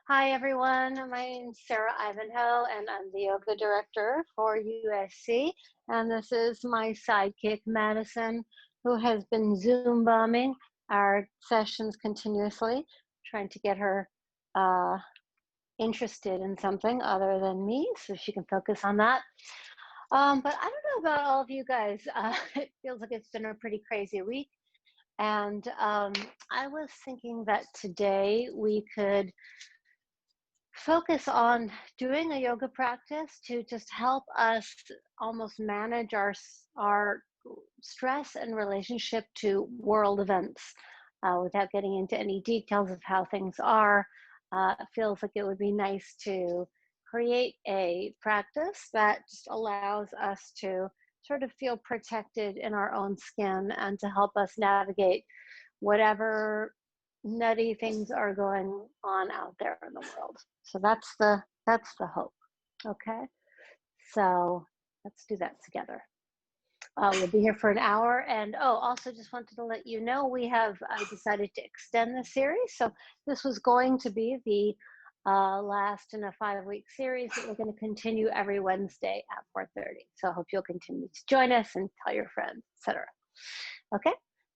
Hi everyone, my name's Sara Ivanhoe and I'm the yoga director for USC. And this is my sidekick, Madison, who has been Zoom bombing our sessions continuously, trying to get her interested in something other than me so she can focus on that. But I don't know about all of you guys. It feels like it's been a pretty crazy week. And I was thinking that today we could focus on doing a yoga practice to just help us almost manage our stress and relationship to world events without getting into any details of how things are. It feels like it would be nice to create a practice that just allows us to sort of feel protected in our own skin and to help us navigate whatever nutty things are going on out there in the world. So that's the hope. Okay, so let's do that together. We'll be here for an hour, and also just wanted to let you know I decided to extend the series. So this was going to be the last in a 5-week series that we're going to continue every Wednesday at 4:30. So I hope you'll continue to join us and tell your friends, etc. Okay.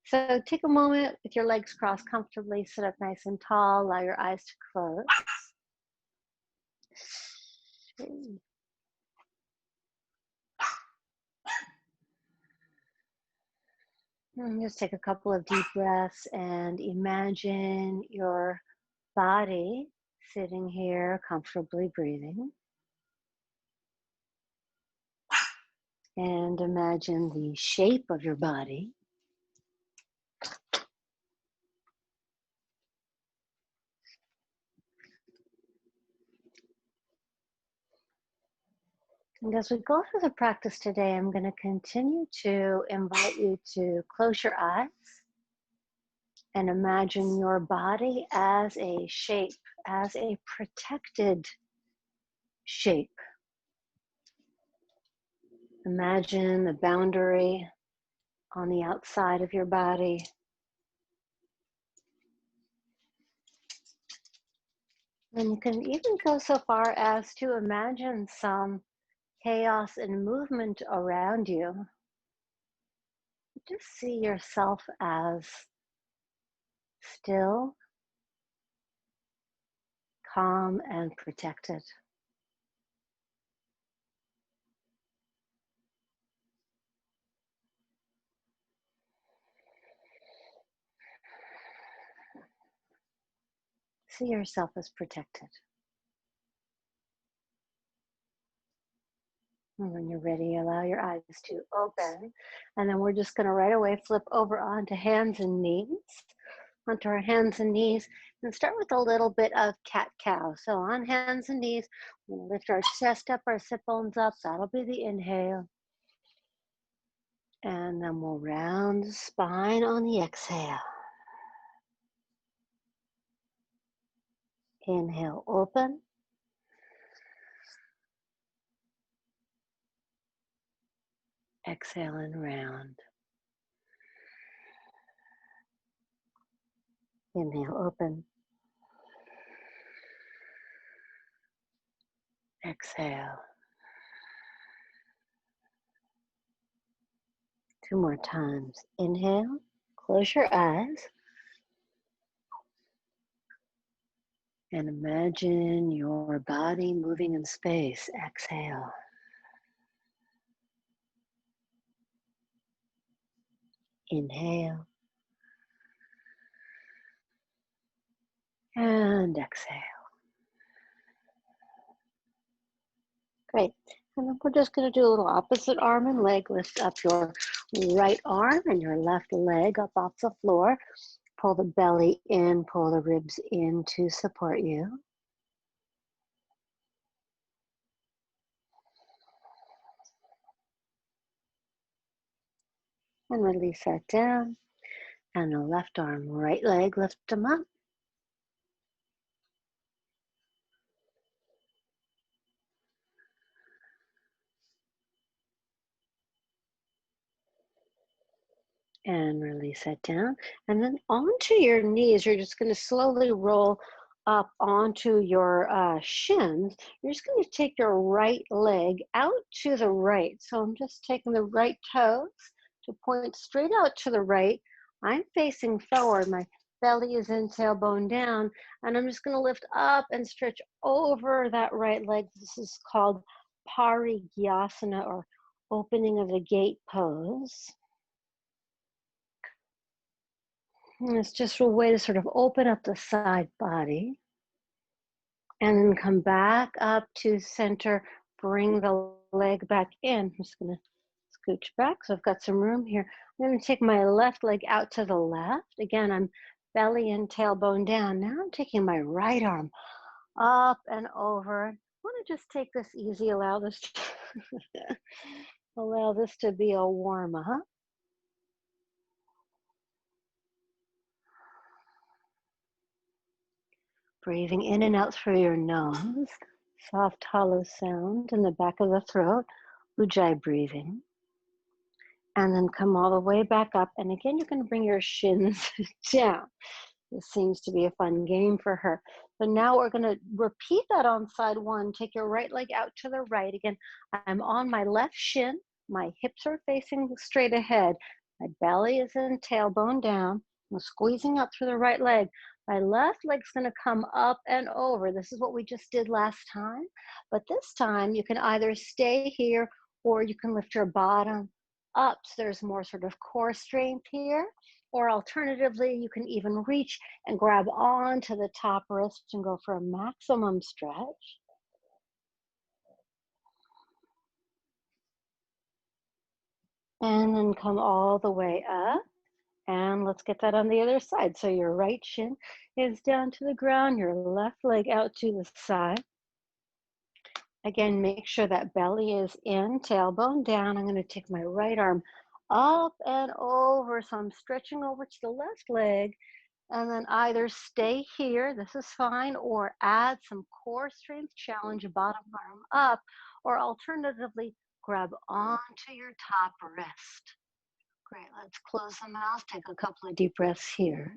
So take a moment with your legs crossed comfortably, sit up nice and tall, allow your eyes to close. And just take a couple of deep breaths and imagine your body sitting here comfortably breathing. And imagine the shape of your body. And as we go through the practice today, I'm going to continue to invite you to close your eyes and imagine your body as a shape, as a protected shape. Imagine the boundary on the outside of your body. And you can even go so far as to imagine some chaos and movement around you. Just see yourself as still, calm, and protected. See yourself as protected. And when you're ready, allow your eyes to open. And then we're just going to right away flip over onto hands and knees, onto our hands and knees, and start with a little bit of cat-cow. So on hands and knees, we'll lift our chest up, our sit bones up. That'll be the inhale. And then we'll round the spine on the exhale. Inhale, open. Exhale and round. Inhale, open. Exhale. 2 more times. Inhale, close your eyes. And imagine your body moving in space. Exhale. Inhale. And exhale. Great. And then we're just going to do a little opposite arm and leg. Lift up your right arm and your left leg up off the floor. Pull the belly in, pull the ribs in to support you. And release that down. And the left arm, right leg, lift them up. And release that down. And then onto your knees, you're just going to slowly roll up onto your shins, you're just going to take your right leg out to the right. So I'm just taking the right toes to point straight out to the right. I'm facing forward. My belly is in, tailbone down, and I'm just going to lift up and stretch over that right leg. This is called Parigyasana, or opening of the gate pose. And it's just a way to sort of open up the side body. And then come back up to center, bring the leg back in. I'm just gonna scooch back so I've got some room here. I'm gonna take my left leg out to the left. Again, I'm belly and tailbone down. Now I'm taking my right arm up and over. I wanna just take this easy, allow this to be a warm up. Breathing in and out through your nose, soft hollow sound in the back of the throat, ujjayi breathing. And then come all the way back up. And again, you're going to bring your shins down. This seems to be a fun game for her. So now we're going to repeat that on side one. Take your right leg out to the right. Again, I'm on my left shin. My hips are facing straight ahead. My belly is in, tailbone down. I'm squeezing up through the right leg. My left leg's going to come up and over. This is what we just did last time. But this time you can either stay here or you can lift your bottom up. So there's more sort of core strength here. Or alternatively, you can even reach and grab onto the top wrist and go for a maximum stretch. And then come all the way up. And let's get that on the other side. So your right shin is down to the ground, your left leg out to the side. Again, make sure that belly is in, tailbone down. I'm going to take my right arm up and over. So I'm stretching over to the left leg, and then either stay here, this is fine, or add some core strength, challenge bottom arm up, or alternatively, grab onto your top wrist. Great, let's close the mouth, take a couple of deep breaths here.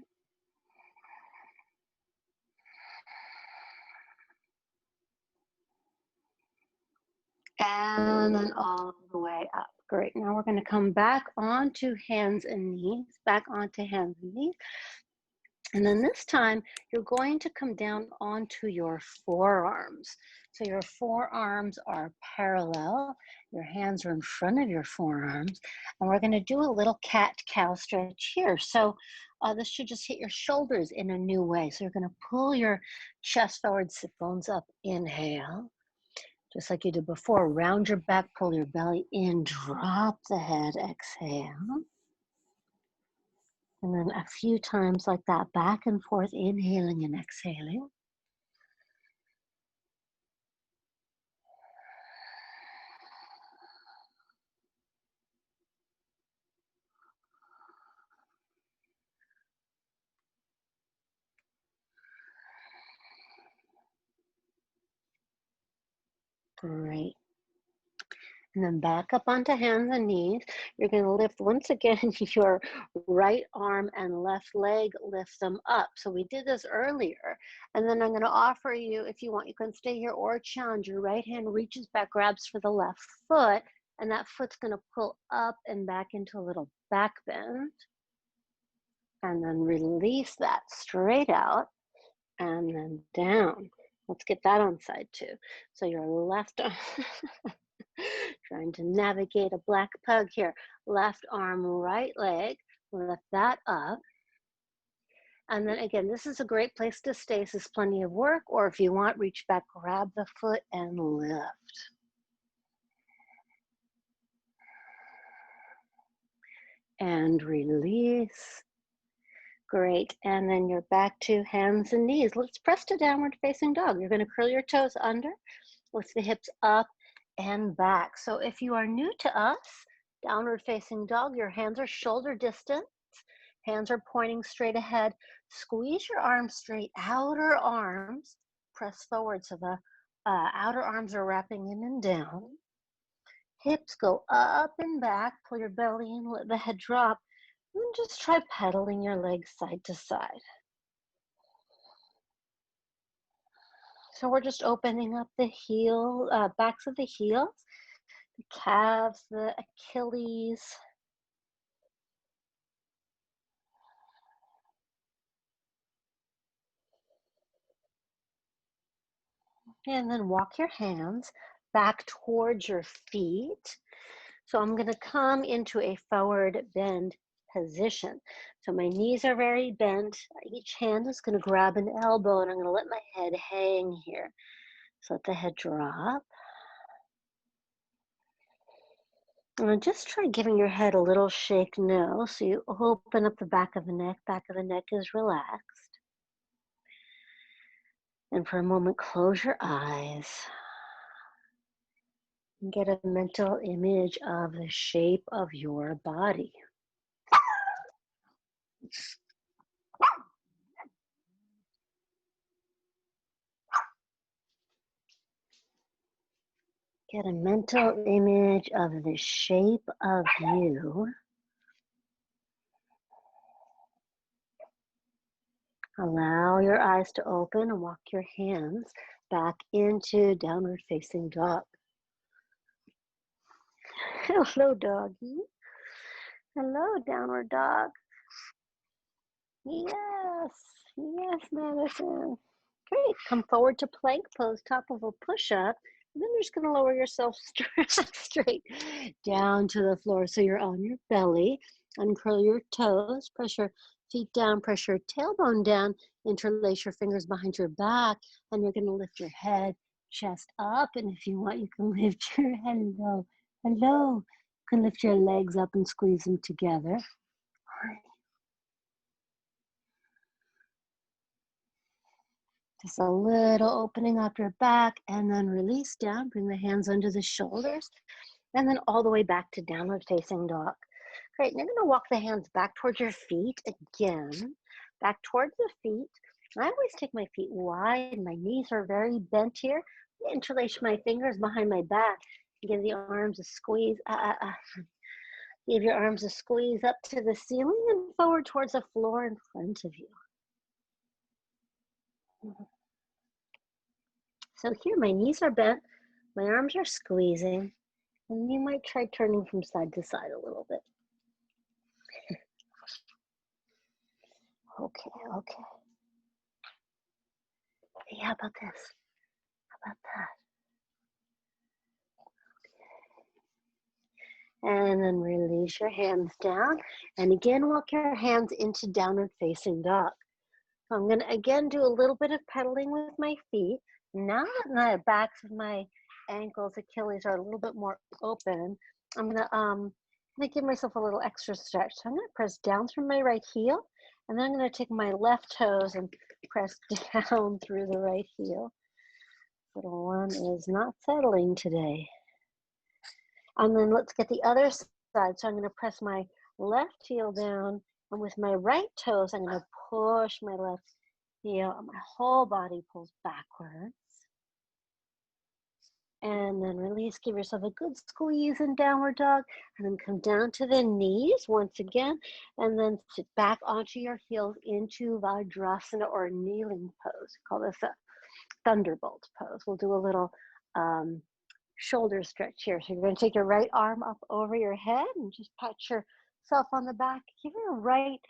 And then all the way up. Great, now we're gonna come back onto hands and knees, back onto hands and knees. And then this time, you're going to come down onto your forearms. So your forearms are parallel. Your hands are in front of your forearms. And we're going to do a little cat-cow stretch here. So this should just hit your shoulders in a new way. So you're going to pull your chest forward, sit bones up, inhale. Just like you did before, round your back, pull your belly in, drop the head, exhale. And then a few times like that, back and forth, inhaling and exhaling. Great. And then back up onto hands and knees. You're going to lift once again your right arm and left leg, lift them up. So we did this earlier. And then I'm going to offer you, if you want, you can stay here or challenge. Your right hand reaches back, grabs for the left foot, and that foot's going to pull up and back into a little back bend. And then release that straight out and then down. Let's get that on side two. So your left arm, trying to navigate a black pug here. Left arm, right leg, lift that up. And then again, this is a great place to stay. This is plenty of work, or if you want, reach back, grab the foot and lift. And release. Great, and then you're back to hands and knees. Let's press to downward facing dog. You're gonna curl your toes under, lift the hips up and back. So if you are new to us, downward facing dog, your hands are shoulder distance, hands are pointing straight ahead. Squeeze your arms straight, outer arms, press forward so the outer arms are wrapping in and down. Hips go up and back, pull your belly in, let the head drop. And just try pedaling your legs side to side. So we're just opening up the backs of the heels, the calves, the Achilles. And then walk your hands back towards your feet. So I'm going to come into a forward bend position. So my knees are very bent. Each hand is going to grab an elbow, and I'm going to let my head hang here. So let the head drop. And just try giving your head a little shake no. So you open up the back of the neck. Back of the neck is relaxed. And for a moment, close your eyes. And get a mental image of the shape of your body. Get a mental image of the shape of you. Allow your eyes to open and walk your hands back into downward facing dog. Hello, doggy. Hello, downward dog. Yes, yes, Madison. Great. Come forward to plank pose, top of a push-up. And then you're just going to lower yourself straight down to the floor. So you're on your belly. Uncurl your toes. Press your feet down. Press your tailbone down. Interlace your fingers behind your back. And you're going to lift your head, chest up. And if you want, you can lift your hello. You can lift your legs up and squeeze them together. Just a little opening up your back, and then release down. Bring the hands under the shoulders, and then all the way back to downward facing dog. Great. And you're going to walk the hands back towards your feet again, back towards the feet. I always take my feet wide. My knees are very bent here. Interlace my fingers behind my back. Give the arms a squeeze. Give your arms a squeeze up to the ceiling and forward towards the floor in front of you. So here, my knees are bent, my arms are squeezing, and you might try turning from side to side a little bit. Okay. Hey, how about this? How about that? Okay. And then release your hands down, and again, walk your hands into downward facing dog. So I'm going to again do a little bit of pedaling with my feet. Now that the backs of my ankles, Achilles are a little bit more open, I'm going to give myself a little extra stretch. So I'm going to press down through my right heel, and then I'm going to take my left toes and press down through the right heel. Little one is not settling today. And then let's get the other side. So I'm going to press my left heel down, and with my right toes, I'm going to push my left heel, and my whole body pulls backwards. And then release, give yourself a good squeeze in downward dog, and then come down to the knees once again, and then sit back onto your heels into Vajrasana or kneeling pose. We call this a thunderbolt pose. We'll do a little shoulder stretch here. So you're going to take your right arm up over your head and just pat yourself on the back. Give your right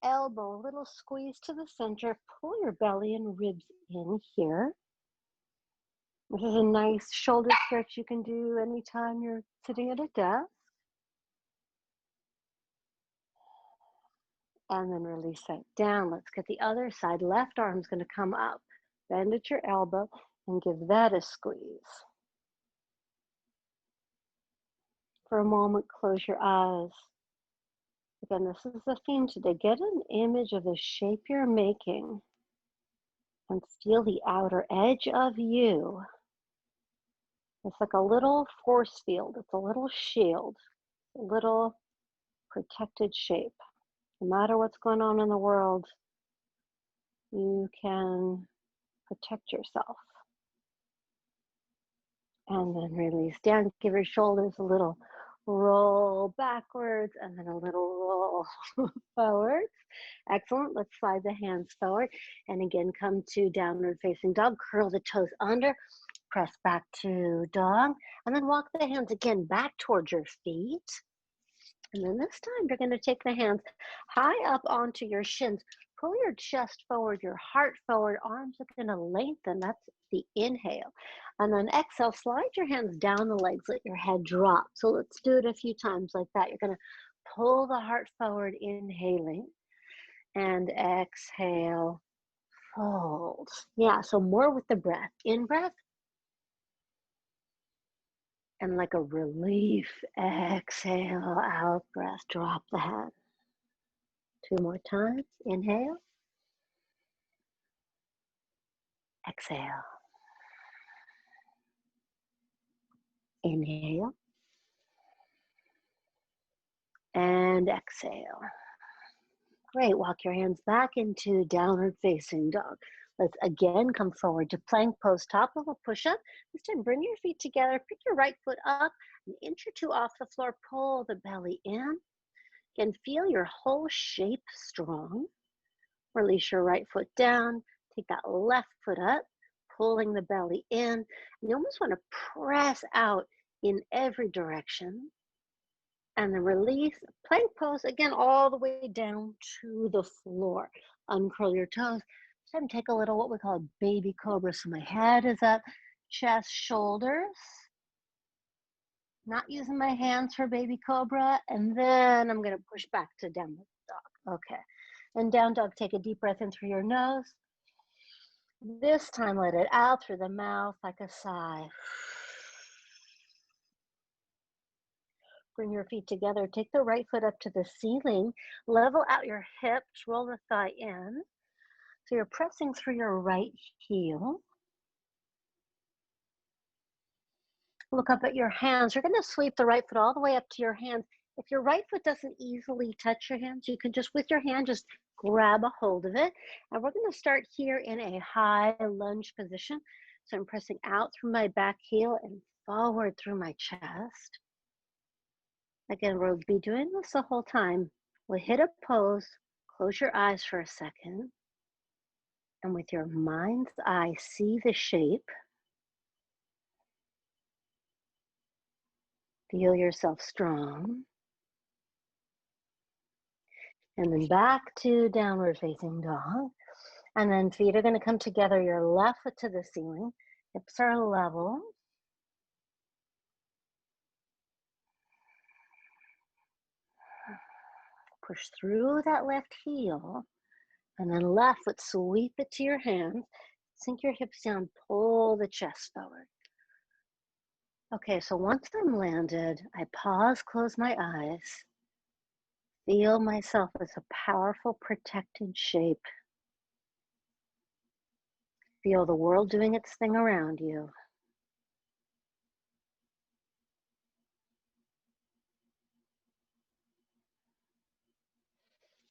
elbow a little squeeze to the center. Pull your belly and ribs in here. This is a nice shoulder stretch you can do anytime you're sitting at a desk. And then release that down. Let's get the other side. Left arm's going to come up. Bend at your elbow and give that a squeeze. For a moment, close your eyes. Again, this is the theme today. Get an image of the shape you're making and feel the outer edge of you. It's like a little force field. It's a little shield, a little protected shape. No matter what's going on in the world, you can protect yourself. And then release down. Give your shoulders a little roll backwards, and then a little roll forwards. Excellent. Let's slide the hands forward. And again, come to downward facing dog. Curl the toes under. Press back to dog. And then walk the hands again back towards your feet. And then this time, you're going to take the hands high up onto your shins. Pull your chest forward, your heart forward. Arms are going to lengthen. That's the inhale. And then exhale, slide your hands down the legs. Let your head drop. So let's do it a few times like that. You're going to pull the heart forward, inhaling. And exhale, fold. Yeah, so more with the breath. In breath. And like a relief, exhale, out breath, drop the head. 2 more times. Inhale. Exhale. Inhale. And exhale. Great. Walk your hands back into downward facing dog. Let's again come forward to plank pose, top of a push-up. This time, bring your feet together. Pick your right foot up, an inch or two off the floor. Pull the belly in. Again, feel your whole shape strong. Release your right foot down. Take that left foot up, pulling the belly in. You almost want to press out in every direction. And then release, plank pose, again, all the way down to the floor. Uncurl your toes. This time, take a little what we call a baby cobra. So my head is up, chest, shoulders. Not using my hands for baby cobra. And then I'm going to push back to downward dog. Okay. And down dog, take a deep breath in through your nose. This time, let it out through the mouth like a sigh. Bring your feet together. Take the right foot up to the ceiling. Level out your hips. Roll the thigh in. So you're pressing through your right heel. Look up at your hands. You're going to sweep the right foot all the way up to your hands. If your right foot doesn't easily touch your hands, you can just, with your hand, just grab a hold of it. And we're going to start here in a high lunge position. So I'm pressing out through my back heel and forward through my chest. Again, we'll be doing this the whole time. We'll hit a pose, close your eyes for a second, and with your mind's eye, see the shape. Feel yourself strong. And then back to downward facing dog. And then feet are going to come together, your left foot to the ceiling. Hips are level. Push through that left heel. And then left foot, sweep it to your hands. Sink your hips down, pull the chest forward. Okay, so once I'm landed, I pause, close my eyes. Feel myself as a powerful, protected shape. Feel the world doing its thing around you.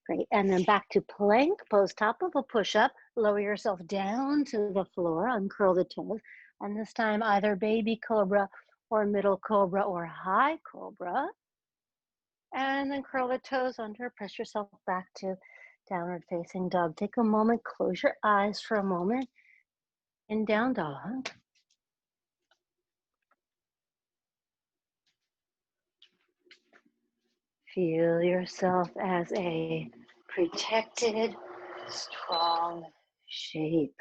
Great, and then back to plank pose, top of a push-up. Lower yourself down to the floor, uncurl the toes. And this time, either baby cobra or middle cobra or high cobra. And then curl the toes under, press yourself back to downward facing dog. Take a moment, close your eyes for a moment in down dog. Feel yourself as a protected, strong shape.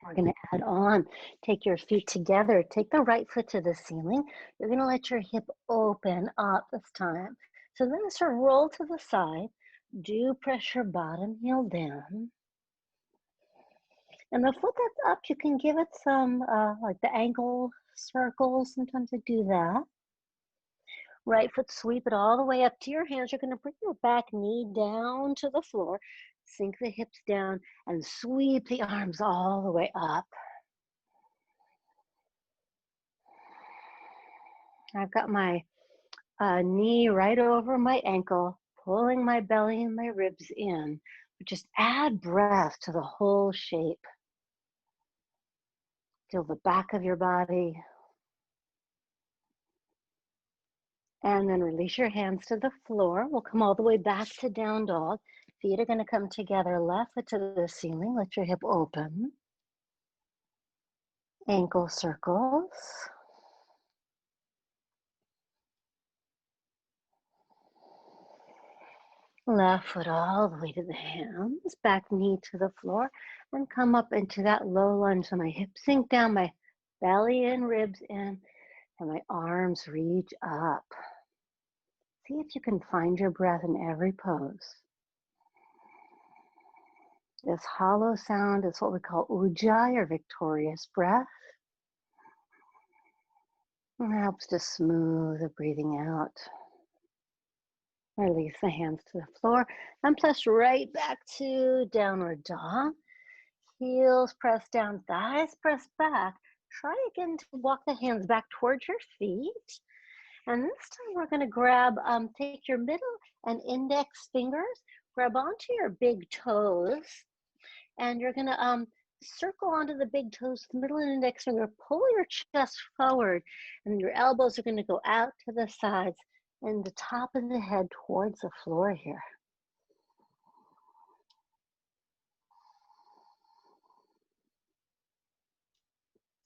We're going to add on. Take your feet together. Take the right foot to the ceiling. You're going to let your hip open up this time. So then sort of roll to the side. Do press your bottom heel down. And the foot that's up, you can give it some, like the ankle circles. Sometimes I do that. Right foot, sweep it all the way up to your hands. You're going to bring your back knee down to the floor. Sink the hips down and sweep the arms all the way up. I've got my knee right over my ankle, pulling my belly and my ribs in. Just add breath to the whole shape. Feel the back of your body. And then release your hands to the floor. We'll come all the way back to down dog. Feet are going to come together, left foot to the ceiling. Let your hip open. Ankle circles. Left foot all the way to the hands. Back knee to the floor. And come up into that low lunge. So my hips sink down, my belly in, ribs in, and my arms reach up. See if you can find your breath in every pose. This hollow sound is what we call ujjayi, or victorious breath. And it helps to smooth the breathing out. Release the hands to the floor and press right back to downward dog. Heels press down, thighs press back. Try again to walk the hands back towards your feet. And this time we're going to grab, take your middle and index fingers, grab onto your big toes, and you're going to circle onto the big toes, the middle and index finger, pull your chest forward, and your elbows are going to go out to the sides and the top of the head towards the floor here.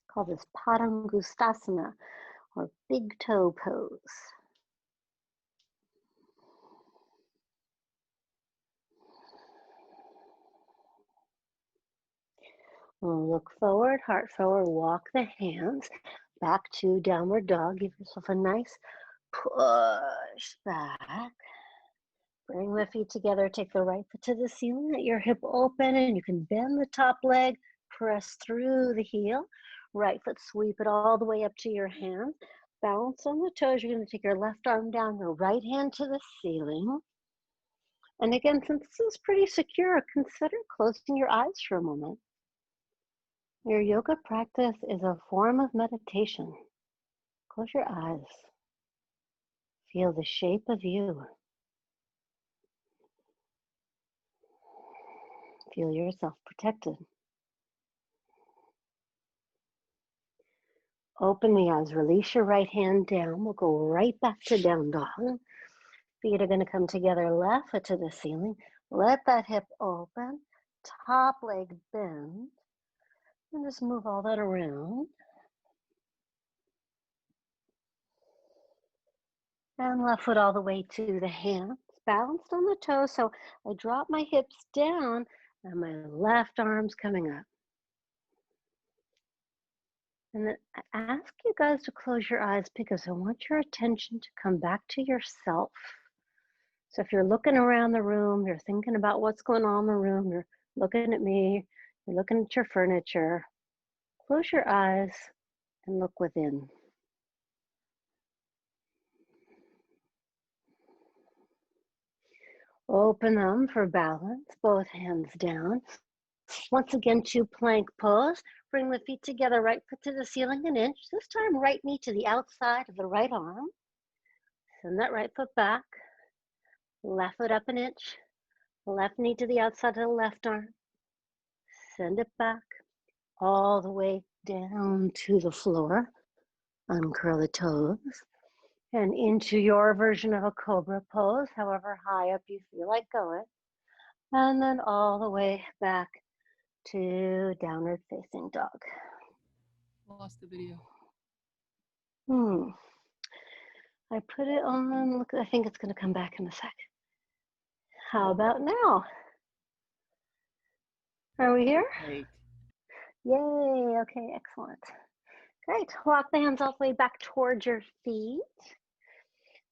Call this Padangustasana, or big toe pose. We'll look forward, heart forward, walk the hands back to downward dog. Give yourself a nice push back. Bring the feet together, take the right foot to the ceiling, let your hip open, and you can bend the top leg, press through the heel. Right foot, sweep it all the way up to your hand. Bounce on the toes. You're going to take your left arm down, your right hand to the ceiling. And again, since this is pretty secure, consider closing your eyes for a moment. Your yoga practice is a form of meditation. Close your eyes. Feel the shape of you. Feel yourself protected. Open the eyes, release your right hand down. We'll go right back to down dog. Feet are going to come together, left foot to the ceiling. Let that hip open, top leg bend, and just move all that around. And left foot all the way to the hands, balanced on the toes. So I drop my hips down and my left arm's coming up. And then I ask you guys to close your eyes because I want your attention to come back to yourself. So if you're looking around the room, you're thinking about what's going on in the room, you're looking at me, you're looking at your furniture, close your eyes and look within. Open them for balance, both hands down. Once again, to plank pose. Bring the feet together, right foot to the ceiling an inch. This time, right knee to the outside of the right arm. Send that right foot back. Left foot up an inch. Left knee to the outside of the left arm. Send it back all the way down to the floor. Uncurl the toes. And into your version of a Cobra pose, however high up you feel like going. And then all the way back to downward facing dog. Lost the video. I put it on, look, I think it's going to come back in a sec. How about now? Are we here? Great. Yay, okay, excellent. Great, walk the hands all the way back towards your feet.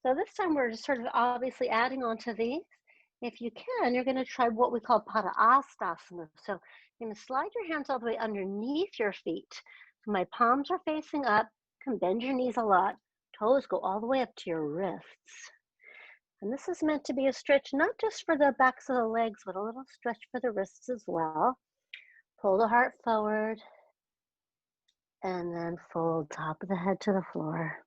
So this time we're just sort of obviously adding on to these. If you can, you're going to try what we call Padastasana. So you're going to slide your hands all the way underneath your feet. So my palms are facing up. You can bend your knees a lot. Toes go all the way up to your wrists. And this is meant to be a stretch, not just for the backs of the legs, but a little stretch for the wrists as well. Pull the heart forward. And then fold top of the head to the floor.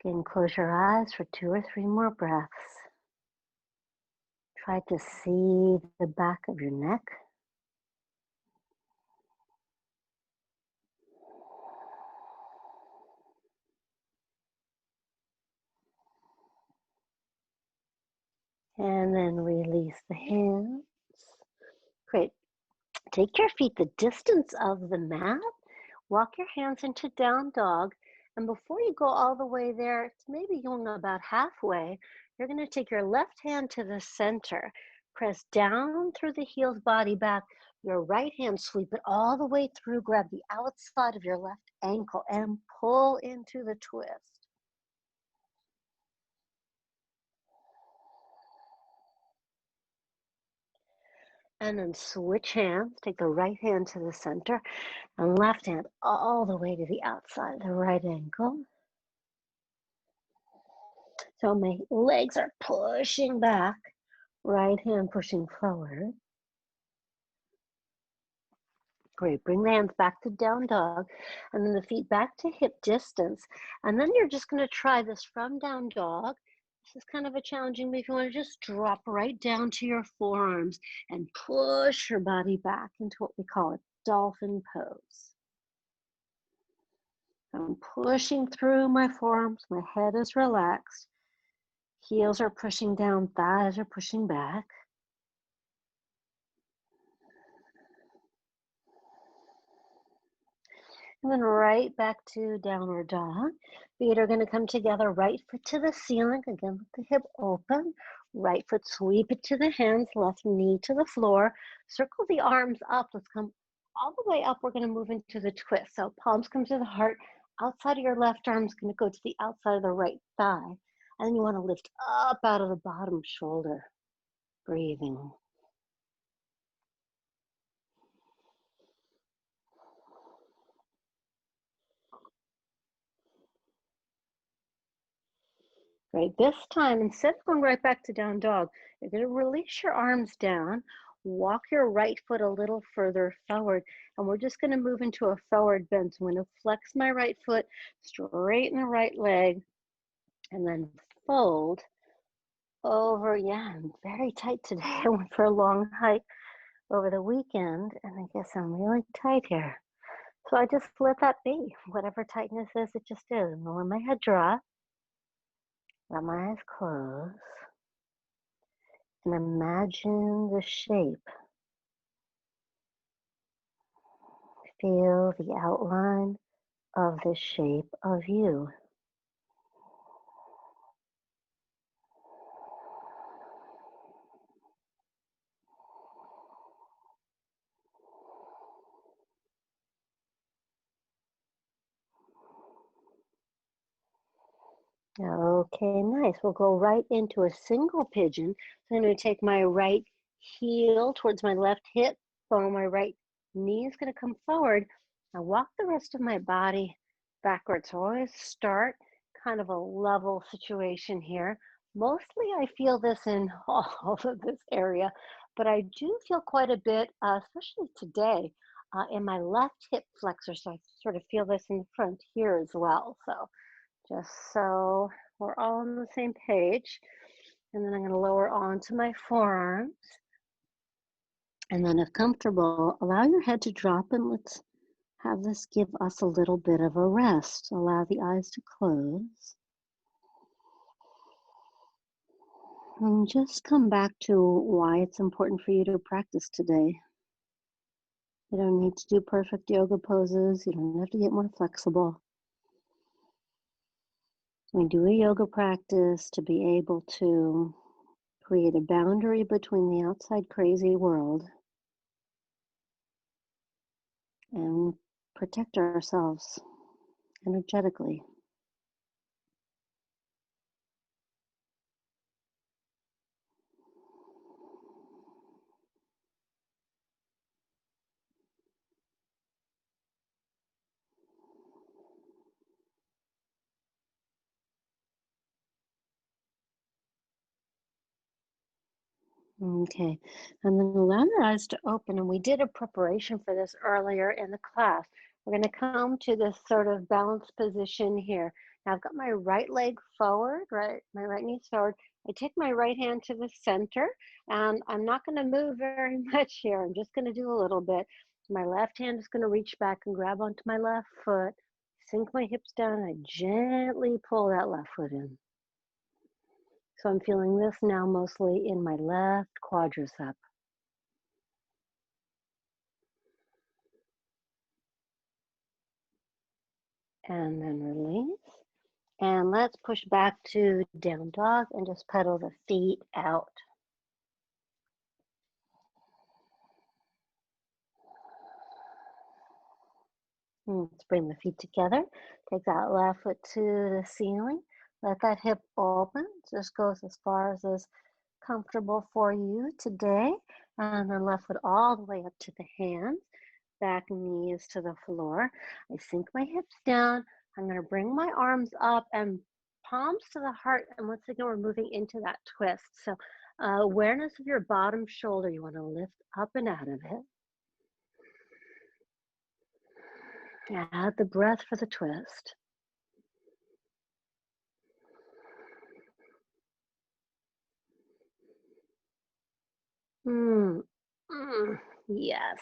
Again, close your eyes for 2 or 3 more breaths. Try to see the back of your neck. And then release the hands. Great. Take your feet the distance of the mat. Walk your hands into down dog. And before you go all the way there, it's maybe going about halfway, you're going to take your left hand to the center. Press down through the heels, body back. Your right hand, sweep it all the way through. Grab the outside of your left ankle and pull into the twist. And then switch hands. Take the right hand to the center and left hand all the way to the outside of the right ankle. So my legs are pushing back, right hand pushing forward. Great, bring the hands back to down dog and then the feet back to hip distance. And then you're just gonna try this from down dog. This is kind of a challenging, but if you wanna just drop right down to your forearms and push your body back into what we call a dolphin pose. I'm pushing through my forearms, my head is relaxed. Heels are pushing down, thighs are pushing back. And then right back to downward dog. Feet are going to come together, right foot to the ceiling. Again, with the hip open. Right foot, sweep it to the hands, left knee to the floor. Circle the arms up. Let's come all the way up. We're going to move into the twist. So palms come to the heart. Outside of your left arm is going to go to the outside of the right thigh. And then you want to lift up out of the bottom shoulder. Breathing. Great. This time, instead of going right back to down dog, you're going to release your arms down, walk your right foot a little further forward, and we're just going to move into a forward bend. So I'm going to flex my right foot, straighten the right leg, and then fold over. Yeah, I'm very tight today. I went for a long hike over the weekend, and I guess I'm really tight here. So I just let that be. Whatever tightness is, it just is. And I'll let my head drop. Let my eyes close and imagine the shape. Feel the outline of the shape of you. Okay, nice. We'll go right into a single pigeon. So I'm going to take my right heel towards my left hip, follow my right knee is going to come forward. Now walk the rest of my body backwards. So always start kind of a level situation here. Mostly I feel this in all of this area, but I do feel quite a bit, especially today, in my left hip flexor. So I sort of feel this in the front here as well. So just so we're all on the same page. And then I'm going to lower onto my forearms. And then if comfortable, allow your head to drop and let's have this give us a little bit of a rest. Allow the eyes to close. And just come back to why it's important for you to practice today. You don't need to do perfect yoga poses. You don't have to get more flexible. We do a yoga practice to be able to create a boundary between the outside crazy world and protect ourselves energetically. Okay, and then allow your eyes to open, and we did a preparation for this earlier in the class. We're going to come to this sort of balanced position here. Now I've got my right leg forward, right, my right knee's forward, I take my right hand to the center, and I'm not going to move very much here. I'm just going to do a little bit. My left hand is going to reach back and grab onto my left foot, sink my hips down, and I gently pull that left foot in. So I'm feeling this now mostly in my left quadricep. And then release. And let's push back to down dog and just pedal the feet out. Let's bring the feet together. Take that left foot to the ceiling. Let that hip open. Just goes as far as is comfortable for you today. And then left foot all the way up to the hands. Back knees to the floor. I sink my hips down. I'm going to bring my arms up and palms to the heart. And once again, we're moving into that twist. So awareness of your bottom shoulder. You want to lift up and out of it. Add the breath for the twist. Yes.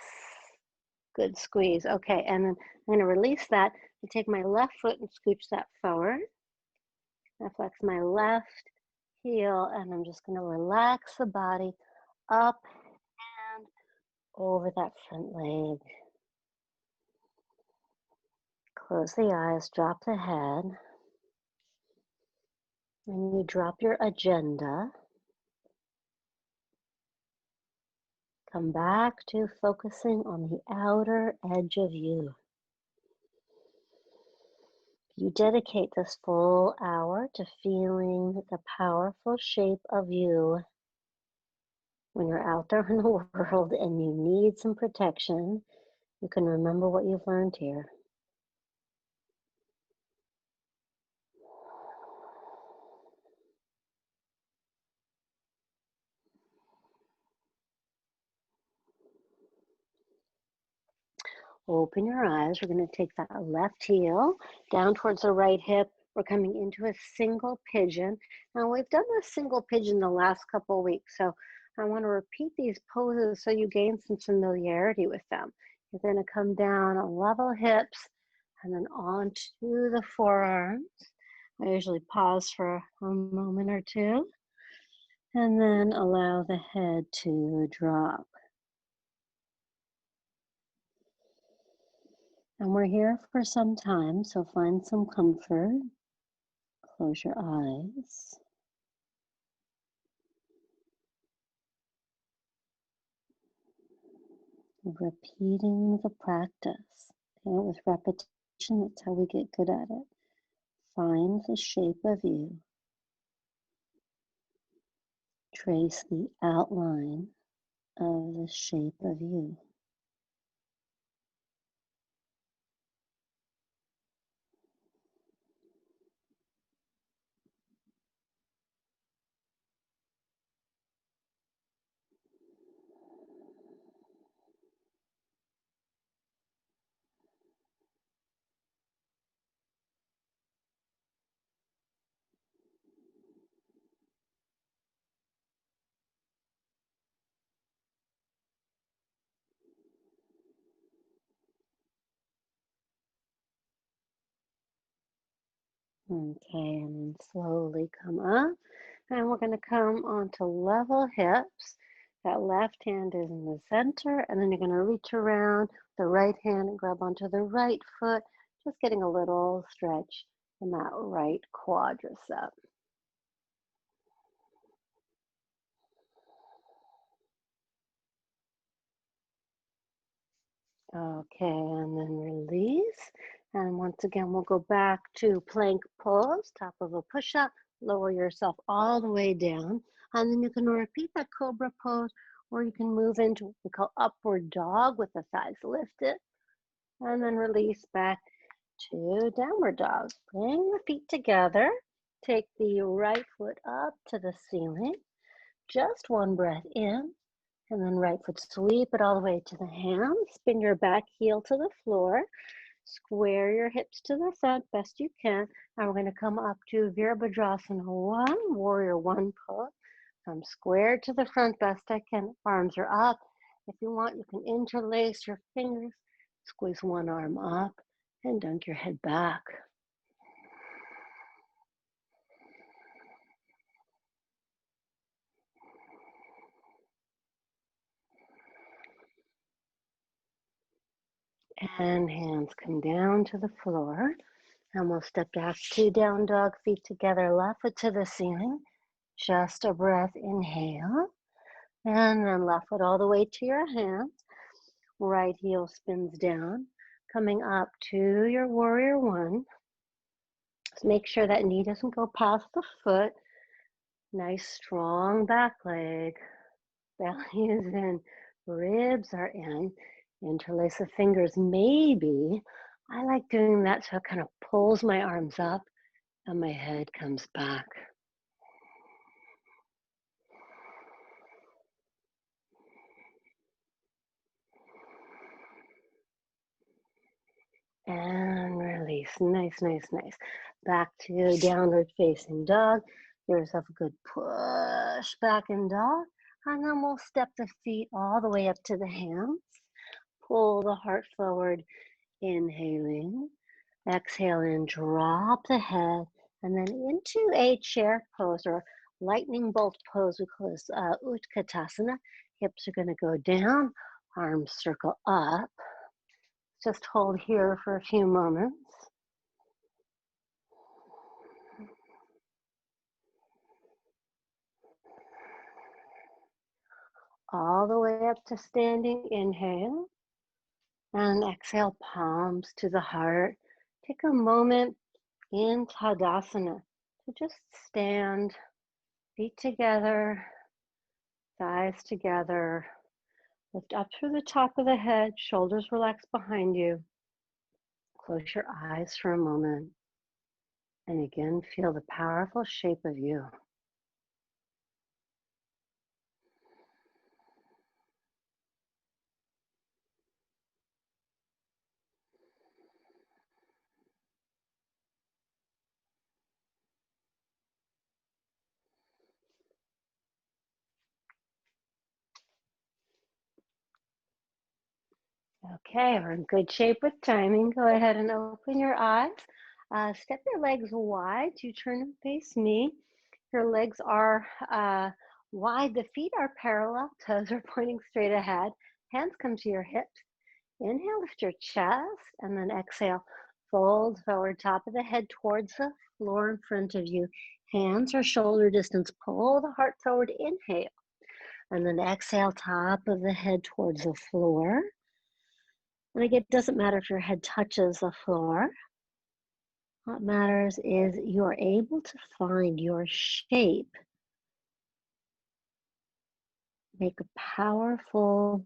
Good squeeze. Okay, and then I'm going to release that and take my left foot and scooch that forward. I flex my left heel, and I'm just going to relax the body up and over that front leg. Close the eyes, drop the head, and you drop your agenda. Come back to focusing on the outer edge of you. You dedicate this full hour to feeling the powerful shape of you. When you're out there in the world and you need some protection, you can remember what you've learned here. Open your eyes. We're going to take that left heel down towards the right hip. We're coming into a single pigeon. Now, we've done this single pigeon the last couple of weeks, so I want to repeat these poses so you gain some familiarity with them. You're going to come down on level hips and then onto the forearms. I usually pause for a moment or two and then allow the head to drop. And we're here for some time, so find some comfort. Close your eyes. Repeating the practice. Okay, with repetition, that's how we get good at it. Find the shape of you. Trace the outline of the shape of you. Okay, and then slowly come up. And we're going to come onto level hips. That left hand is in the center, and then you're going to reach around the right hand and grab onto the right foot, just getting a little stretch in that right quadricep. Okay, and then release. And once again, we'll go back to plank pose, top of a push-up, lower yourself all the way down. And then you can repeat that Cobra pose, or you can move into what we call upward dog with the thighs lifted. And then release back to downward dog. Bring the feet together. Take the right foot up to the ceiling. Just one breath in. And then right foot, sweep it all the way to the hands. Spin your back heel to the floor. Square your hips to the front best you can. And we're going to come up to Virabhadrasana 1, Warrior 1 pose. Come square to the front best I can. Arms are up. If you want, you can interlace your fingers. Squeeze one arm up and dunk your head back. And hands come down to the floor. And we'll step back to down dog, feet together, left foot to the ceiling. Just a breath, inhale. And then left foot all the way to your hands. Right heel spins down. Coming up to your warrior 1. Just make sure that knee doesn't go past the foot. Nice strong back leg. Belly is in, ribs are in. Interlace the fingers, maybe. I like doing that so it kind of pulls my arms up and my head comes back. And release. Nice, nice, nice. Back to downward facing dog. Give yourself a good push back in dog. And then we'll step the feet all the way up to the hands. Pull the heart forward, inhaling. Exhale in, drop the head. And then into a chair pose or lightning bolt pose. We call this Utkatasana. Hips are going to go down. Arms circle up. Just hold here for a few moments. All the way up to standing, inhale. And exhale, palms to the heart. Take a moment in Tadasana to just stand, feet together, thighs together. Lift up through the top of the head, shoulders relax behind you. Close your eyes for a moment. And again, feel the powerful shape of you. Okay, we're in good shape with timing. Go ahead and open your eyes. Step your legs wide. You turn and face me. Your legs are wide. The feet are parallel. Toes are pointing straight ahead. Hands come to your hips. Inhale, lift your chest, and then exhale. Fold forward, top of the head towards the floor in front of you. Hands are shoulder distance. Pull the heart forward. Inhale. And then exhale, top of the head towards the floor. And again, it doesn't matter if your head touches the floor. What matters is you're able to find your shape. Make a powerful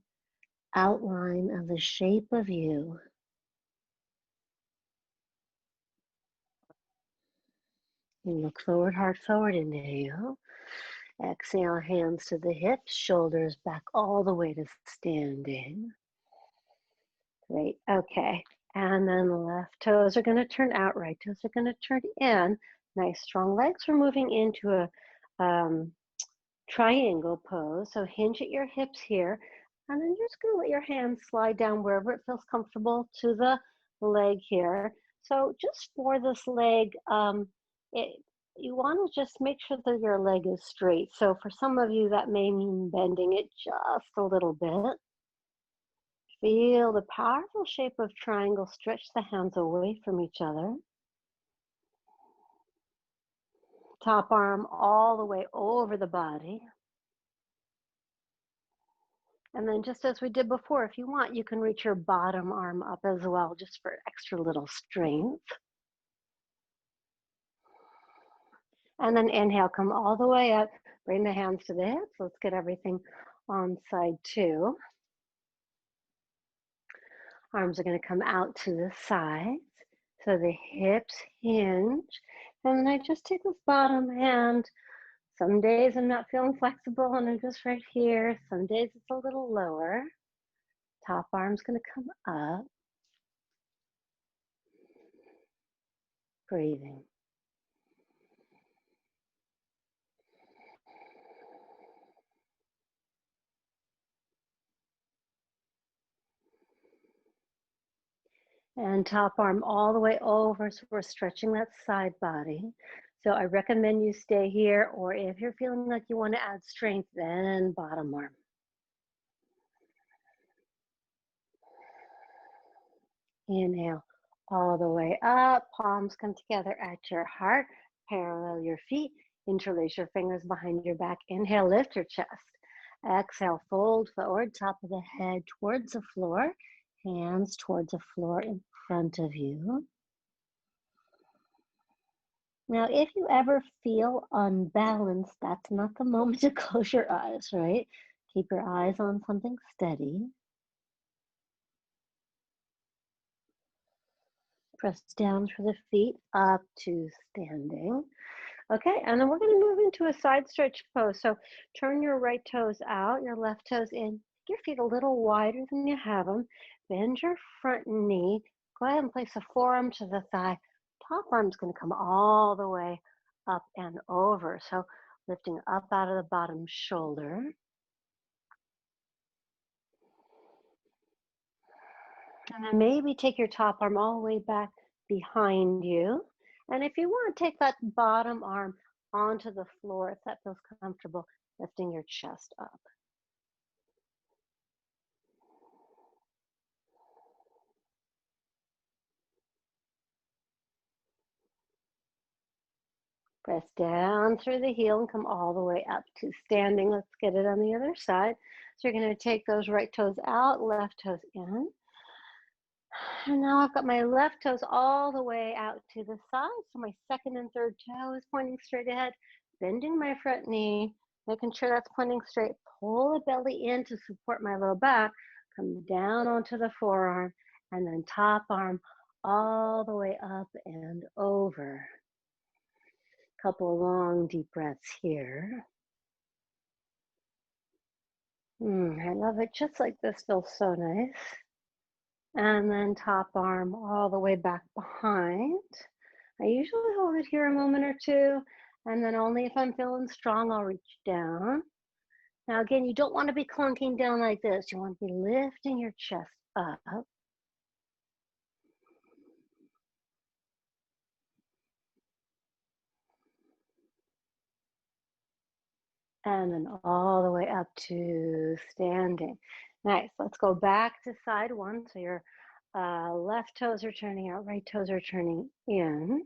outline of the shape of you. You look forward, heart forward, inhale. Exhale, hands to the hips, shoulders back all the way to standing. Great, okay. And then the left toes are gonna turn out, right toes are gonna turn in. Nice strong legs. We're moving into a triangle pose. So hinge at your hips here. And then you're just gonna let your hands slide down wherever it feels comfortable to the leg here. So just for this leg, you wanna just make sure that your leg is straight. So for some of you, that may mean bending it just a little bit. Feel the powerful shape of triangle. Stretch the hands away from each other. Top arm all the way over the body. And then just as we did before, if you want, you can reach your bottom arm up as well, just for extra little strength. And then inhale, come all the way up, bring the hands to the hips. Let's get everything on side 2. Arms are gonna come out to the sides. So the hips hinge. And then I just take this bottom hand. Some days I'm not feeling flexible and I'm just right here. Some days it's a little lower. Top arm's gonna come up. breathing. And top arm all the way over, so we're stretching that side body. So I recommend you stay here, or if you're feeling like you want to add strength, then bottom arm. Inhale all the way up, palms come together at your heart, parallel your feet, interlace your fingers behind your back. Inhale, lift your chest. Exhale, fold forward, top of the head towards the floor, hands towards the floor in front of you. Now, if you ever feel unbalanced, that's not the moment to close your eyes, right? Keep your eyes on something steady. Press down through the feet up to standing. Okay, and then we're going to move into a side stretch pose. So turn your right toes out, your left toes in. Make your feet a little wider than you have them. Bend your front knee. Go ahead and place a forearm to the thigh. Top arm's going to come all the way up and over. So lifting up out of the bottom shoulder. And then maybe take your top arm all the way back behind you. And if you want to take that bottom arm onto the floor, if that feels comfortable, lifting your chest up. Press down through the heel and come all the way up to standing. Let's get it on the other side. So you're going to take those right toes out, left toes in. And now I've got my left toes all the way out to the side. So my second and third toe is pointing straight ahead, bending my front knee, making sure that's pointing straight. Pull the belly in to support my low back. Come down onto the forearm and then top arm all the way up and over. Couple long deep breaths here. I love it. Just like this feels so nice. And then top arm all the way back behind. I usually hold it here a moment or two, and then only if I'm feeling strong, I'll reach down. Now again, you don't want to be clunking down like this. You want to be lifting your chest up. And then all the way up to standing. Nice, let's go back to side one. So your left toes are turning out, right toes are turning in.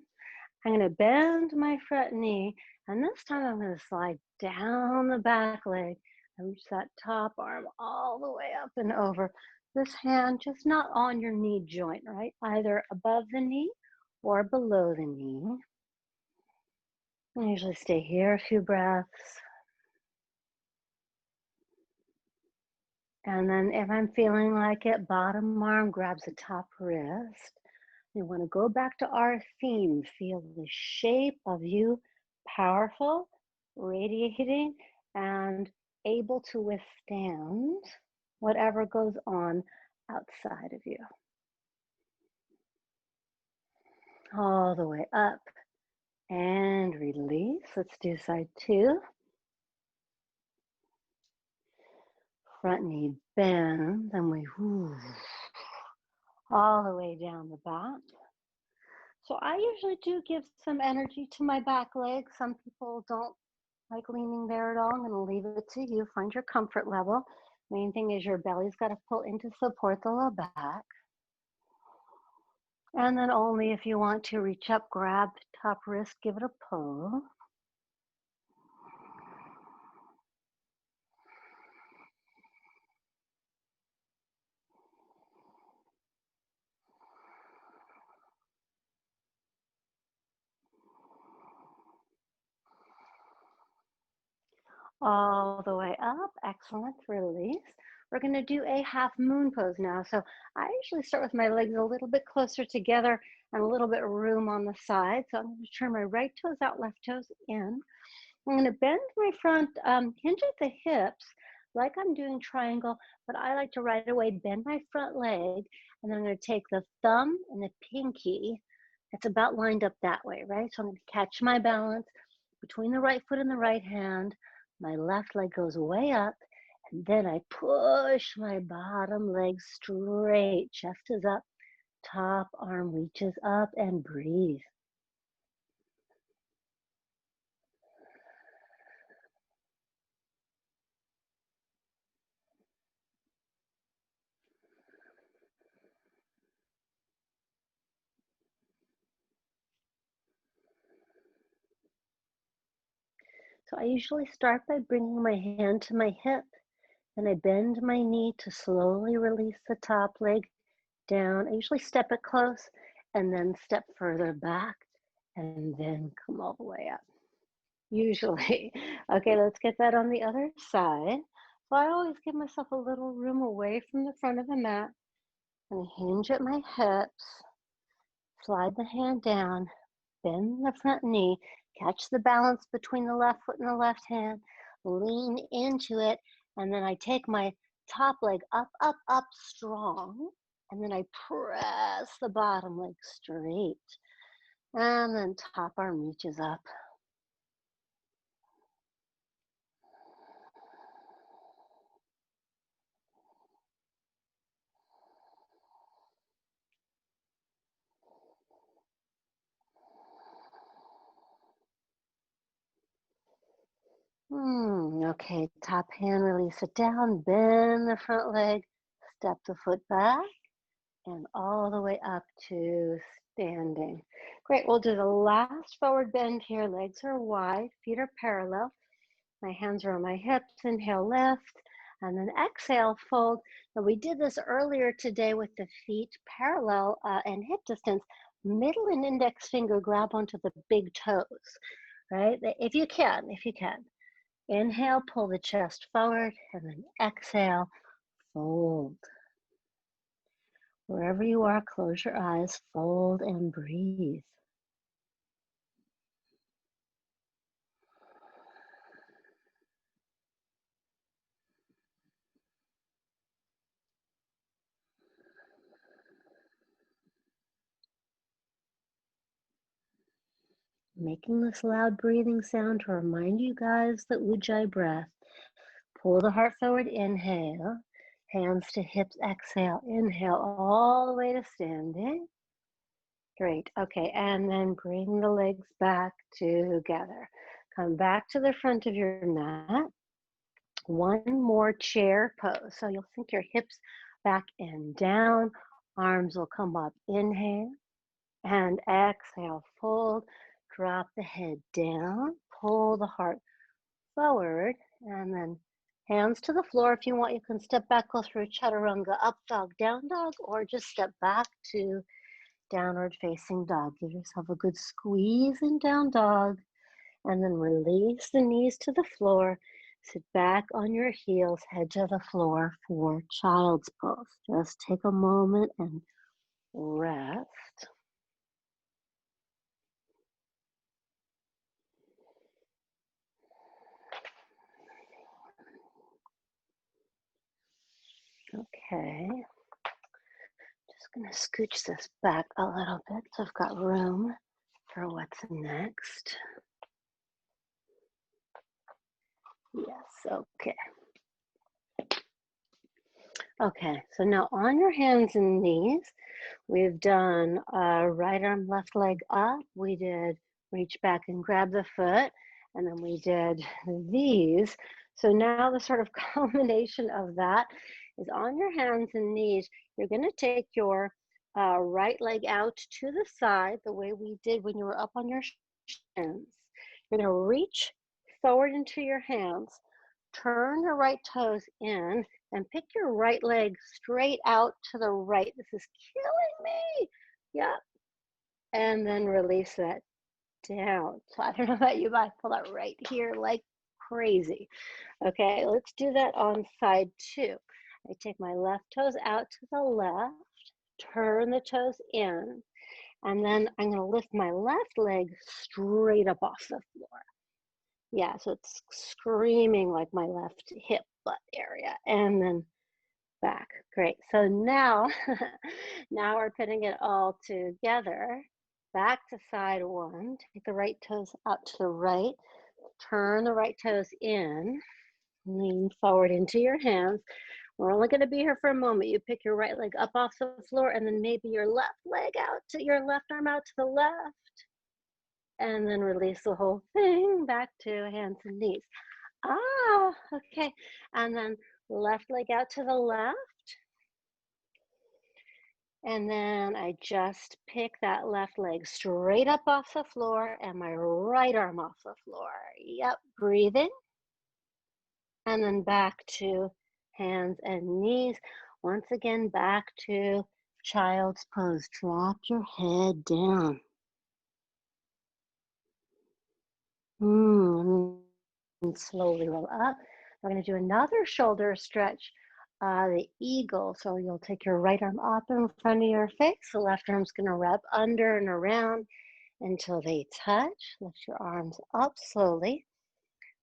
I'm gonna bend my front knee, and this time I'm gonna slide down the back leg and reach that top arm all the way up and over. This hand just not on your knee joint, right? Either above the knee or below the knee. I usually stay here a few breaths. And then if I'm feeling like it, bottom arm grabs the top wrist. You want to go back to our theme. Feel the shape of you, powerful, radiating, and able to withstand whatever goes on outside of you. All the way up and release. Let's do side two. Front knee bends, and we all the way down the back. So I usually do give some energy to my back leg. Some people don't like leaning there at all. I'm going to leave it to you. Find your comfort level. Main thing is your belly's got to pull in to support the low back. And then only if you want to reach up, grab top wrist, give it a pull. All the way up. Excellent. Release. We're going to do a half moon pose now. So I usually start with my legs a little bit closer together and a little bit of room on the side. So I'm going to turn my right toes out, left toes in. I'm going to bend my front, hinge at the hips like I'm doing triangle, but I like to right away bend my front leg, and then I'm going to take the thumb and the pinky It's about lined up that way, right? So I'm going to catch my balance between the right foot and the right hand. My left leg goes way up, and then I push my bottom leg straight. Chest is up, top arm reaches up, and breathe. So I usually start by bringing my hand to my hip, then I bend my knee to slowly release the top leg down. I usually step it close and then step further back and then come all the way up. Usually. Okay, let's get that on the other side. So I always give myself a little room away from the front of the mat and hinge at my hips, slide the hand down, bend the front knee, catch the balance between the left foot and the left hand, lean into it, and then I take my top leg up, up, up strong, and then I press the bottom leg straight, and then top arm reaches up. Okay, top hand, release it down, bend the front leg, step the foot back, and all the way up to standing. Great, we'll do the last forward bend here. Legs are wide, feet are parallel. My hands are on my hips, inhale, lift, and then exhale, fold. Now we did this earlier today with the feet parallel and hip distance. Middle and index finger grab onto the big toes, right? If you can. Inhale, pull the chest forward, and then exhale, fold. Wherever you are, close your eyes, fold, and breathe. Making this loud breathing sound to remind you guys that Ujjayi breath. Pull the heart forward, inhale. Hands to hips, exhale. Inhale all the way to standing. Great, okay, and then bring the legs back together. Come back to the front of your mat. One more chair pose. So you'll sink your hips back and down. Arms will come up, inhale, and exhale, fold. Drop the head down, pull the heart forward, and then hands to the floor. If you want, you can step back, go through chaturanga, up dog, down dog, or just step back to downward facing dog. Give yourself a good squeeze in down dog, and then release the knees to the floor. Sit back on your heels, head to the floor for child's pose. Just take a moment and rest. Okay. Just gonna scooch this back a little bit so I've got room for what's next. Yes, okay. Okay, so now on your hands and knees, we've done right arm, left leg up. We did reach back and grab the foot, and then we did these. So now the sort of combination of that is on your hands and knees. You're gonna take your right leg out to the side, the way we did when you were up on your shins. You're gonna reach forward into your hands, turn your right toes in, and pick your right leg straight out to the right. This is killing me. Yeah. And then release that down. So I don't know about you, but I pull that right here like crazy. Okay, let's do that on side two. I take my left toes out to the left, turn the toes in, and then I'm going to lift my left leg straight up off the floor. Yeah, so it's screaming like my left hip butt area, and then back. Great. So now, now we're putting it all together, back to side one. Take the right toes out to the right. Turn the right toes in. Lean forward into your hands. We're only going to be here for a moment. You pick your right leg up off the floor and then maybe your left leg out to your left arm out to the left. And then release the whole thing back to hands and knees. Okay. And then left leg out to the left. And then I just pick that left leg straight up off the floor and my right arm off the floor. Yep, breathing. And then back to hands and knees. Once again, back to child's pose. Drop your head down. And slowly roll up. We're going to do another shoulder stretch, the eagle. So you'll take your right arm up in front of your face. The left arm's going to wrap under and around until they touch. Lift your arms up slowly.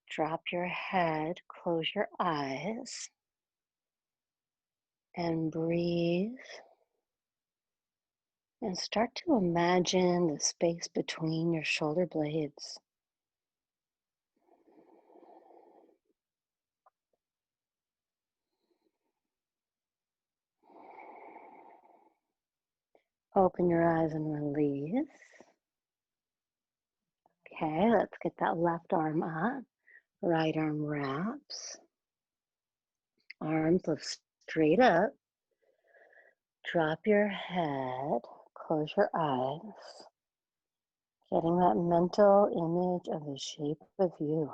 Drop your head. Close your eyes. And breathe. And start to imagine the space between your shoulder blades. Open your eyes and release. Okay, let's get that left arm up. Right arm wraps. Arms lift straight up. Drop your head. Close your eyes. Getting that mental image of the shape of you.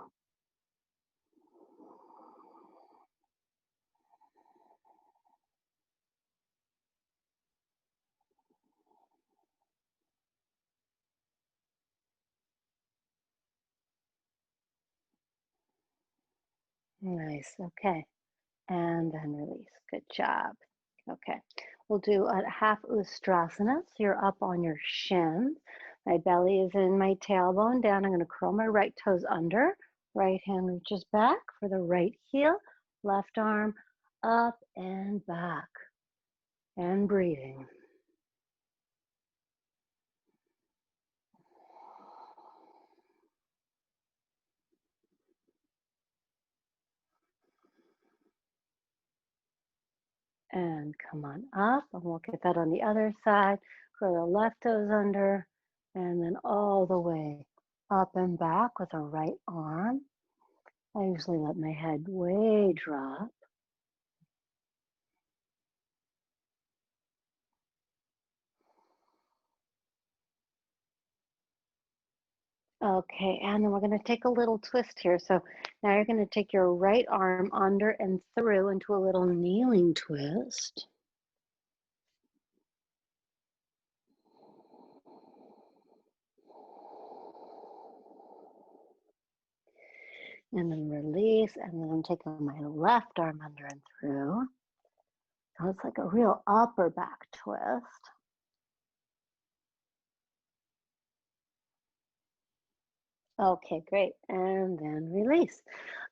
Nice, okay. And then release, good job. Okay, we'll do a half Ustrasana. So you're up on your shins. My belly is in my tailbone down. I'm gonna curl my right toes under. Right hand reaches back for the right heel. Left arm up and back. And breathing. And come on up, and we'll get that on the other side. Curl the left toes under, and then all the way up and back with the right arm. I usually let my head way drop. Okay, and then we're going to take a little twist here. So now you're going to take your right arm under and through into a little kneeling twist. And then release, and then I'm taking my left arm under and through. So it's like a real upper back twist. Okay, great. And then release.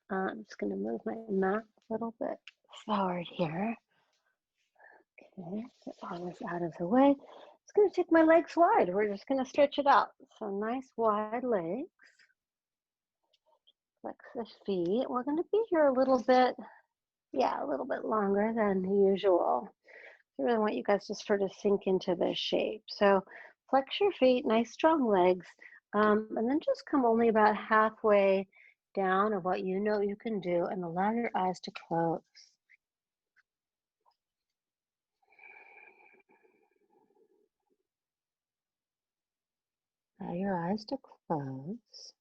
I'm just going to move my mat a little bit forward here. Okay, get all this out of the way. It's going to take my legs wide. We're just going to stretch it out. So nice wide legs. Flex the feet. We're going to be here a little bit, a little bit longer than usual. I really want you guys to sort of sink into this shape. So flex your feet, nice strong legs, and then just come only about halfway down of what you know you can do and allow your eyes to close. Allow your eyes to close.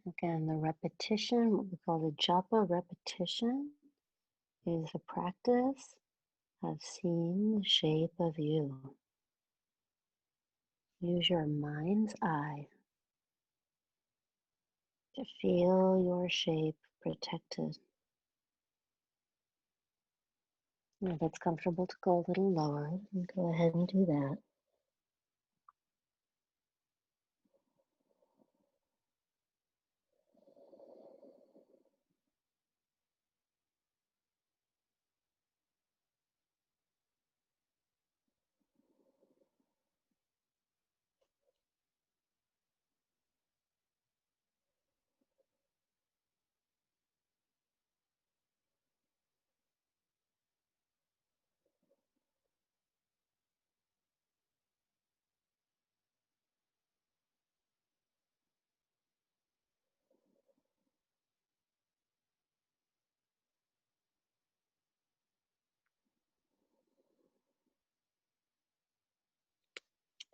Again, the repetition, what we call the japa repetition, is the practice of seeing the shape of you. Use your mind's eye to feel your shape protected. If it's comfortable to go a little lower, then go ahead and do that.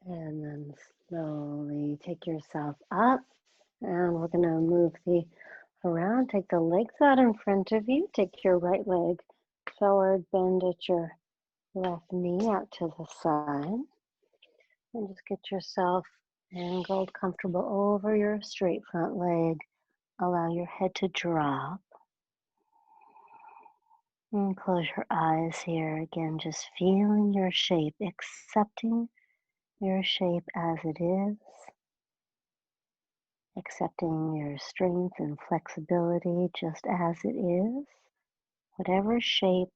And then slowly take yourself up, and we're going to move around. Take the legs out in front of you. Take your right leg forward, bend at your left knee out to the side. And just get yourself angled, comfortable over your straight front leg. Allow your head to drop. And close your eyes here. Again, just feeling your shape, accepting your shape as it is, accepting your strength and flexibility just as it is, whatever shape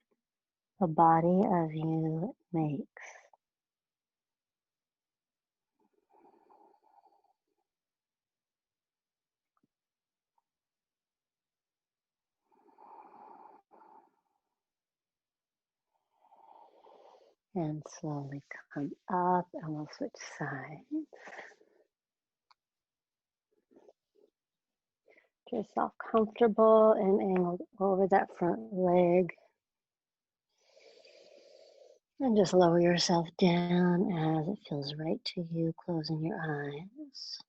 the body of you makes. And slowly come up, and we'll switch sides. Get yourself comfortable and angled over that front leg. And just lower yourself down as it feels right to you, closing your eyes.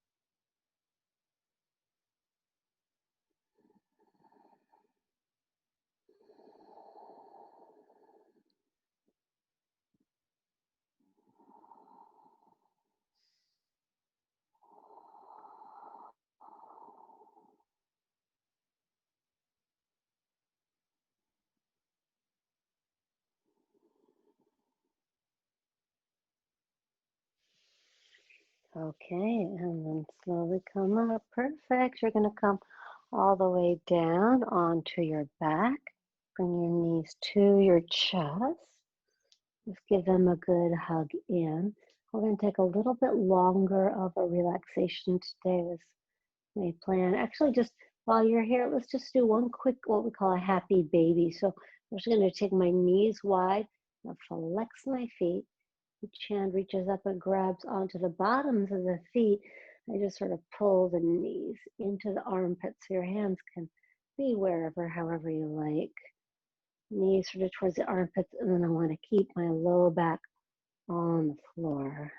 Okay, and then slowly come up. Perfect. You're going to come all the way down onto your back. Bring your knees to your chest. Just give them a good hug in. We're going to take a little bit longer of a relaxation today with my plan. Actually, just while you're here, let's just do one quick, what we call a happy baby. So I'm just going to take my knees wide, and flex my feet. Each hand reaches up and grabs onto the bottoms of the feet. I just sort of pull the knees into the armpits so your hands can be wherever, however you like. Knees sort of towards the armpits, and then I want to keep my low back on the floor.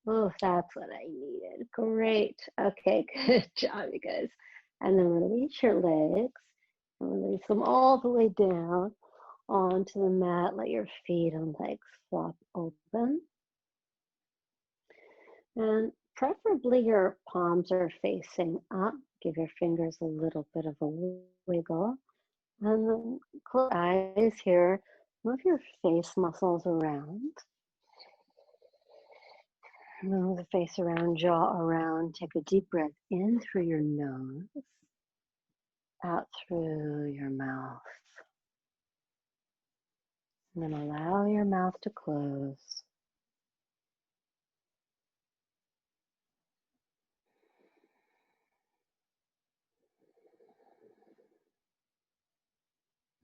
Oh, that's what I needed. Great. Okay, good job, you guys. And then release your legs and release them all the way down onto the mat. Let your feet and legs flop open. And preferably your palms are facing up. Give your fingers a little bit of a wiggle. And then close your eyes here. Move your face muscles around. Move the face around, jaw around. Take a deep breath in through your nose, out through your mouth. And then allow your mouth to close.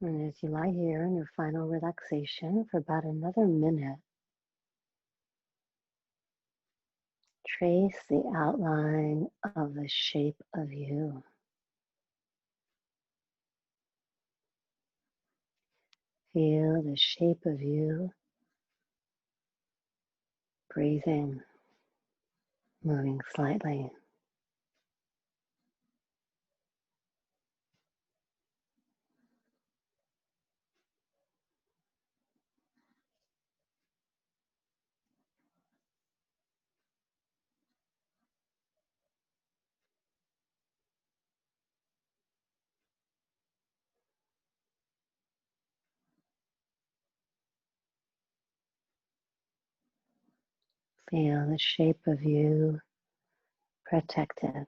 And as you lie here in your final relaxation for about another minute, trace the outline of the shape of you. Feel the shape of you, breathing, moving slightly. Feel the shape of you protected.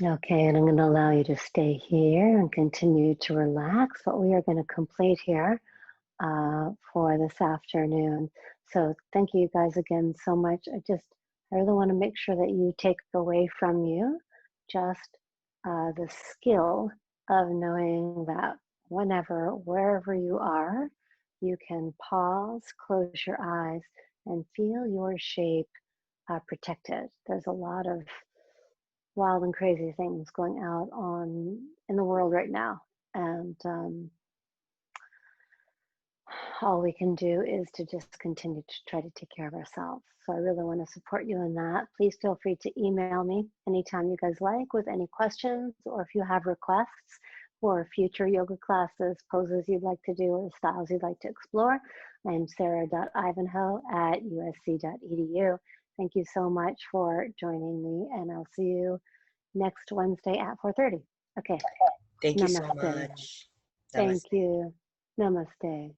Okay, and I'm going to allow you to stay here and continue to relax. What we are going to complete here for this afternoon. So thank you guys again so much. I really want to make sure that you take away from you just the skill of knowing that whenever, wherever you are, you can pause, close your eyes, and feel your shape protected. There's a lot of wild and crazy things going out in the world right now, and all we can do is to just continue to try to take care of ourselves. So I really want to support you in that. Please feel free to email me anytime you guys like with any questions, or if you have requests for future yoga classes, poses you'd like to do, or styles you'd like to explore. I'm sarah.ivanhoe@usc.edu. Thank you so much for joining me, and I'll see you next Wednesday at 4:30. Okay. Thank you so Namaste. much. Thank Namaste. you. Namaste.